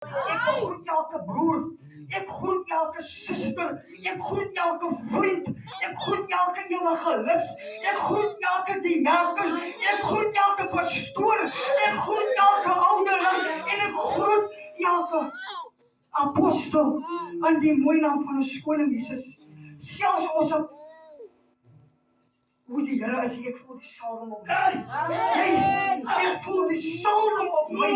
Ek groet elke broer. Ek groet elke suster. Ek groet elke vriend. Ek groet elke evangelis. Ek groet elke diaken. Ek groet elke pastoor. Ek groet elke ouderling. En ek groet elke apostel in die mooi naam van ons koning Jesus. Selfs ons hoe die Here is, ek voel die salwing op my. Ek voel die salwing op my.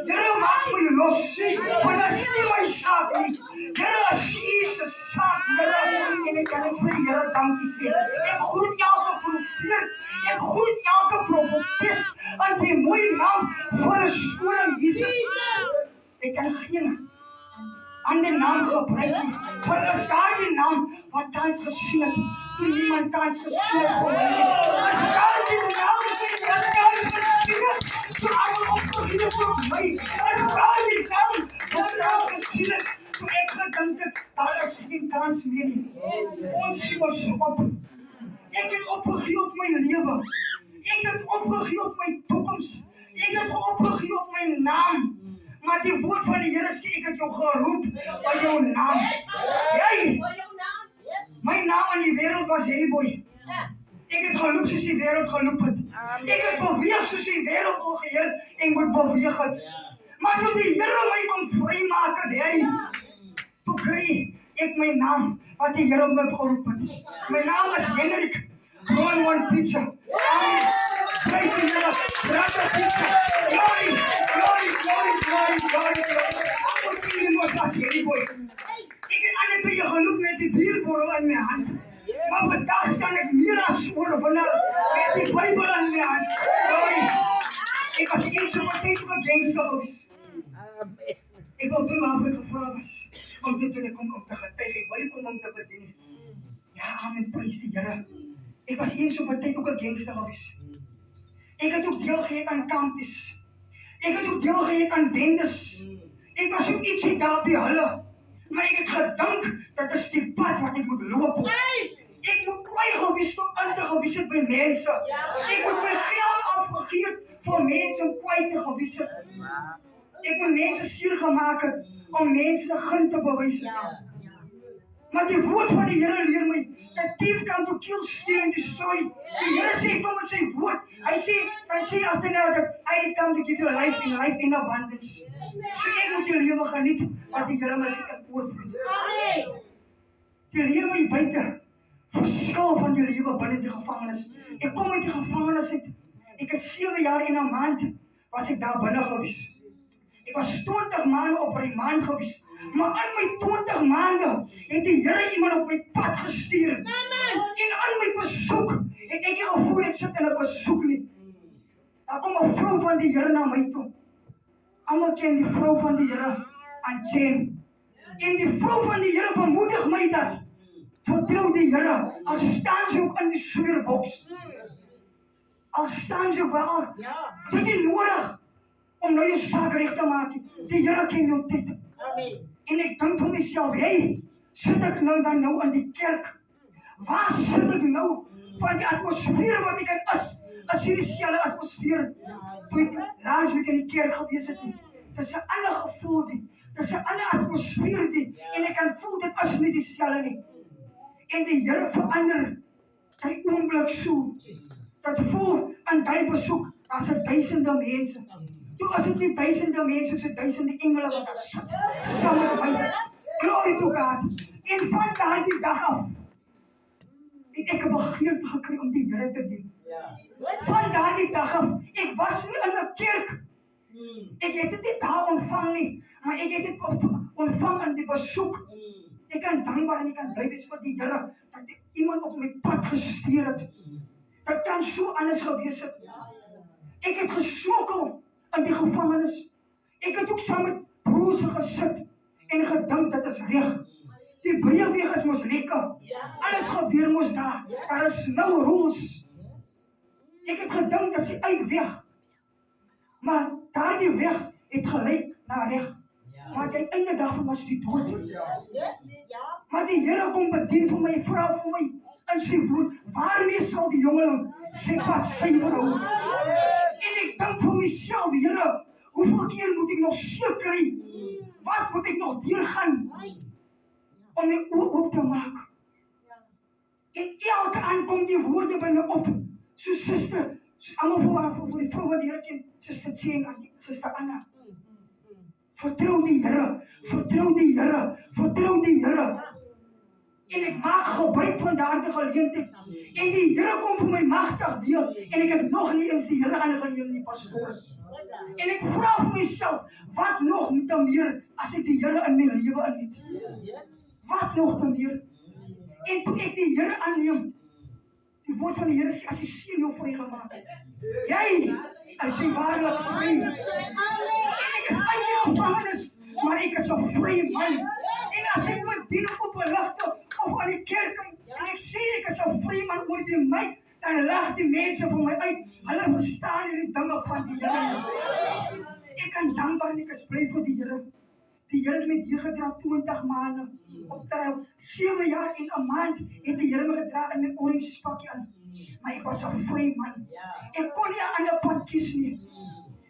Here, maak my los. Want as nie my saak nie. Here, as U se saak, Here, en ek kan vir die Here dankie sê. Ek groet elke profeet. Ek groet elke profetes in die mooi naam van ons koning Jesus. Ek kan geen ander naam gebruik nie. Want as daardie naam wat tans gesien het, toen niemand tans gesien het voor my. As daardie naam wat tans gesien het, toen allemaal opgegiet het op my. As daardie naam wat tans gesien het, toen ek gedink het, daar is geen kans meer nie. Ons gee ons op. Ek het opgegee op my lewe. Ek het opgegee op my toekoms. Ek het opgegee op my naam. Maar die woord van die Here sê ek het jou geroep by jou naam. Jy! My naam in die wêreld was Hennyboy. Ek het geloop soos die wêreld geloop het. Ek het beweeg soos die wêreld ongeheer en moet beweeg het. Maar toe die Here my kom vrymaak het, toe kry ek my naam wat die Here my geroep het. My naam is Hendrik. One pizza. Praise the Lord. Brother pizza. Glory. Ik heb aan het je genoeg met die bierborrel in mijn hand. Maar vandaag kan ik meer als overwinnaar met die Bijbel in mijn hand. Ik was eens zo meteen op een gangster geweest. Ik wil doen waarvoor ik gevraagd was. Om dit te komen om te getuigen. Ik wil niet komen om te bedienen. Ja, amen, prijs de Here. Ik was eens zo meteen op een gangster geweest. Ik heb ook deelgegeven aan campus. Ik heb ook deelgegeven aan bendes. Ik was ook ietsie daar bij hulle. Maar ik heb gedink, dat is die pad wat ik moet lopen. Ik moet kwaai geweest om aan te geweest het bij mensen. Ik moet mijn geld afgegeven voor mensen om kwaai te geweest. Ik moet mensen ziel gemaakt om mensen gun te bewijzen. Maar die woord van die Here leer my, dat dief kan to kill, steal en destroy. Die Here sê, kom met sy woord. Hy sê achterna dat I did come to give you life in abundance. So ek moet die lewe geniet, wat die Here my oorvloed. Die lewe buite, verskil van die lewe binne die gevangenis. Ek kom uit die gevangenis uit. Ek het 7 jaar en 'n maand was ek daar binne gewees. Ek was 20 maande op remand gewees. Maar in my 20 maande het die Here iemand op my pad gestuur. En aan my besoek het ek nie gevoel ek sit in 'n besoek nie. Daar kom 'n vrou van die Here na my toe. Almal ken die vrou van die Here, Anjen. En die vrou van die Here bemoedig my dat vertrou die Here, al staan sy ook in die sweerboks. Al staan sy wel, dit is nodig om nou jou saak reg te maak. Die Here ken jou tyd. En ek dink vir myself, sit ek nou dan nou in die kerk? Waar sit ek nou van die atmosfeer wat ek is hier dieselfde atmosfeer toe ek laas week in die kerk gewees het nie. Dit is 'n ander gevoel die, dit is 'n ander atmosfeer die, en ek kan voel dit is nie dieselfde nie. En die Here verander die oomblik so, dat voel aan die besoek, as 1000 mense. Toe as dit nie 1000 mense, so 1000 engele wat daar sit, saam met my. Glory to God. En van daardie dag af, het ek 'n begeerte gekry om die Here te dien. Van daardie dag af, ek was nie in 'n kerk. Ek het dit nie daar ontvang nie, maar ek het dit ontvang in die besoek. Ek kan dankbaar en ek kan bly wees vir die Here, dat iemand op my pad gestuur het. Dat kan so alles gewees het. Ek het gesmokkel in die gevangenis. Ek het ook saam met broers gesit en gedink dat is reg. Die breëweg is mos lekker. Alles gebeur mos daar. Daar is no rules. Ek het gedink dat is die uitweg. Maar daardie weg het gelei na reg. Maar die einde dag was die dood. Maar die Here kom bedien vir my, vra vir my in sy woord, waarmee sal die jongeling sy pad suiwer hou? En ek dink vir myself, Here, hoeveel keer moet ek nog seker kry Wat moet ek nog deurgaan om my oop te maak? En elke aand kom die woorde by my op. So suster, allemaal voor die vrou wat die Here ken, suster Jane en suster Anna. Vertrou die Here, vertrou die Here, vertrou die Here. En ek maak gebruik van daardie geleentheid. En die Here kom vir my magtig deel. En ek het nog nie eens die Here aangeneem nie, pastoor. En ek vra vir myself, wat nog moet dan meer as ek die Here in my lewe aanneem? Wat nog dan meer? En toe ek die Here aanneem, die woord van die Here sê, as die seun jou vrygemaak het, jy is die waarlik vry. En ek is uit die gevangenis, maar ek is 'n vrye man. En as ek moet dien op 'n ligte of aan die kerk kom, en ek sê ek is 'n vrye man oor die mic, dan lag die mense vir my uit. Hulle verstaan hierdie dinge van die Here. Ek kan dankbaar en ek is bly vir die Here. Die Here het my hier gedra 20 maande op trou. 7 jaar en 'n maand het die Here my gedra in my orange pakkie aan. Maar ek was 'n vrye man. Ek kon nie 'n ander pad kies nie.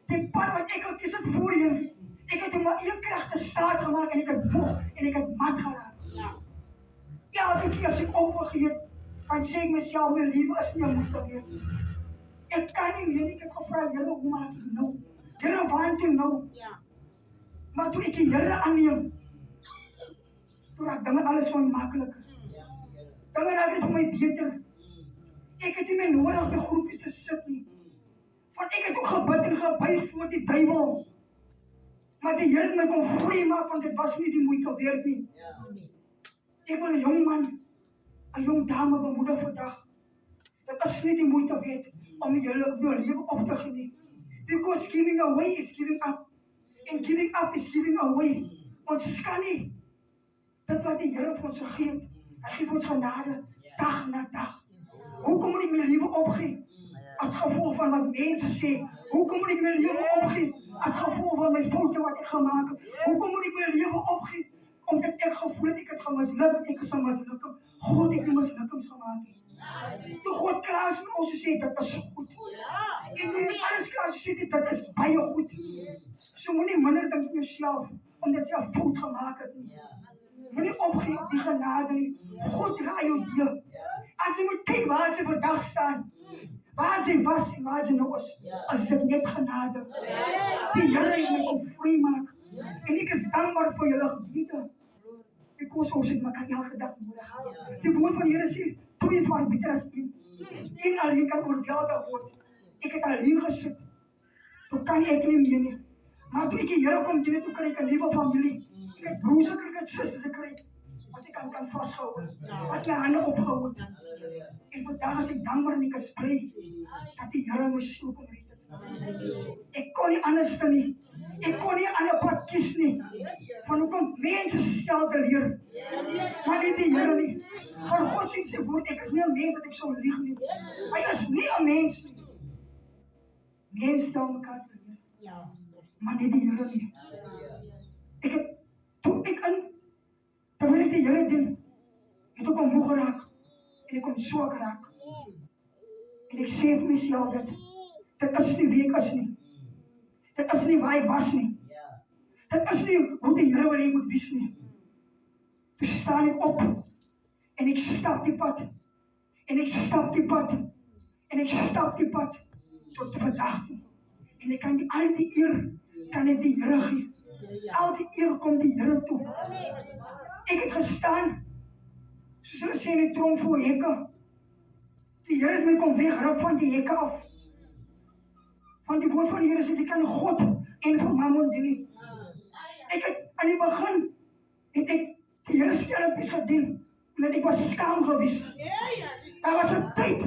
Die pad wat ek al kies het voorheen. Ek het in my eie kragte staat gemaak en ek het moeg en ek het mat geraak. Elke keer as ek opgegeet, dan sê ek myself, my lewe is nie moeilik meer. Ek kan nie meer, ek het gevra, Here, hoe maak ek nou? Here, waartoe nou? Maar toe ek die Here aanneem, toe raak dinge alles van makliker. Dinge raak net vir my beter. Ek het nie meer nodig om in groepies te sit nie. Want ek het ook gebid en gebuig voor die duiwel. Maar die Here het my kon vry maak, want dit was nie die moeite werd nie. Ek wil 'n jong man, 'n jong dame bemoedig vandag. Dit is nie die moeite werd om jou lewe op te gee nie. Because giving away is giving up. And giving up is giving away. Ons kan nie. Dit wat die Here vir ons gegee het. Hy gee vir ons genade, dag na dag. Hoekom moet ek my lewe opgee? As gevolg van wat mense sê. Hoekom moet ek my lewe opgee? As gevolg van my foute wat ek gemaak het. Hoekom moet ek my lewe opgee? Omdat ek gevoel het ek het gemisluk, ek is 'n mislukking. God het die mislukkings gemaak. Toe God klaar is met ons sê, dit is goed. En toe hy alles klaar sê, dit is baie goed. So moenie minder dink van jouself, omdat jy 'n fout gemaak het nie. Moenie opgee op die genade nie. God draai jou deur. As jy moet kyk waar jy vandag staan, waar jy was en waar jy nou is dit net genade. Die Here het my kom vry maak. En ek is dankbaar vir julle gebiede. Ek ons het mekaar elke dag nodig. Die woord van die Here sê, 2 van beter as 1. 1 alleen kan oorweldig word. Ek het alleen gesit. Toe kan ek nie meer nie. Maar toe ek die Here kom dien, toe kry ek 'n nuwe familie. Ek het broers gekry, ek het susters gekry. Wat ek kan vashou. Wat my hande opgehou het. En vandag is ek dankbaar en ek is bly dat die Here my siel kom red het. Ek kon nie anders doen nie. Ek kon nie 'n ander pad kies nie. Van hoekom mense stel te leer. Maar nie die Here nie. Van God sê sy woord, ek is nie 'n mens wat ek sou lieg nie. Hy is nie 'n mens nie. Mense stel mekaar te leer. Maar nie die Here nie. Ek het, toe ek terwyl ek die Here dien, het ek moeg geraak. En ek kom swak raak. En ek sê vir myself dat dit is nie wie ek is nie. Dit is nie waar hy was nie. Dit is nie hoe die Here wil hy moet wees nie. Toe staan ek op en ek stap die pad. En ek stap die pad. En ek stap die pad tot vandag. En ek kan al die eer kan ek die Here gee. Al die eer kom die Here toe. Ek het gestaan soos hulle sê in die tronk voor hekke. Die Here het my kom wegruk van die hekke af. Want die woord van die Here sê, jy kan God en vir Mammon dien nie. Ek het aan die begin, het ek die Here skelpies gedien, omdat ek was skaam gewees. Daar was 'n tyd,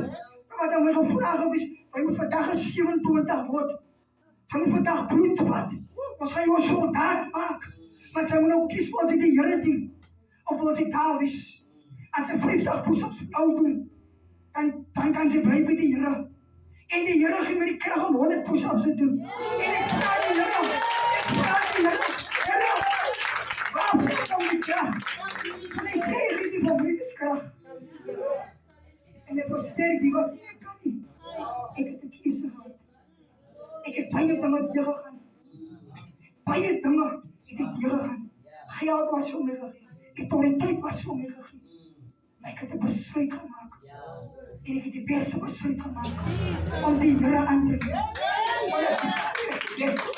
wat hy my gevraag gewees, hy moet vandag 27 word. Sy moet vandag bloed vat. Ons gaan jou soldaat maak. Maar sy moet nou kies, wil sy die Here dien, of wil sy daar wees. As sy 50 push-ups nou doen, dan kan sy bly by die Here. En die Here gee my die krag om 100 push-ups te doen. En ek vra die Here, Here, waar kom die krag? En ek sê die fabriek krag. En ek versterk die wat ek kan nie. Ek het 'n keuse gehad. Ek het baie dinge deurgegaan. Baie dinge het ek deurgegaan. Hayat was umega. Autoriteit was umega. May katabasoy ka mga. Ini kita biasa basoy ka mga. Ang di daraan din. Wala. Yes.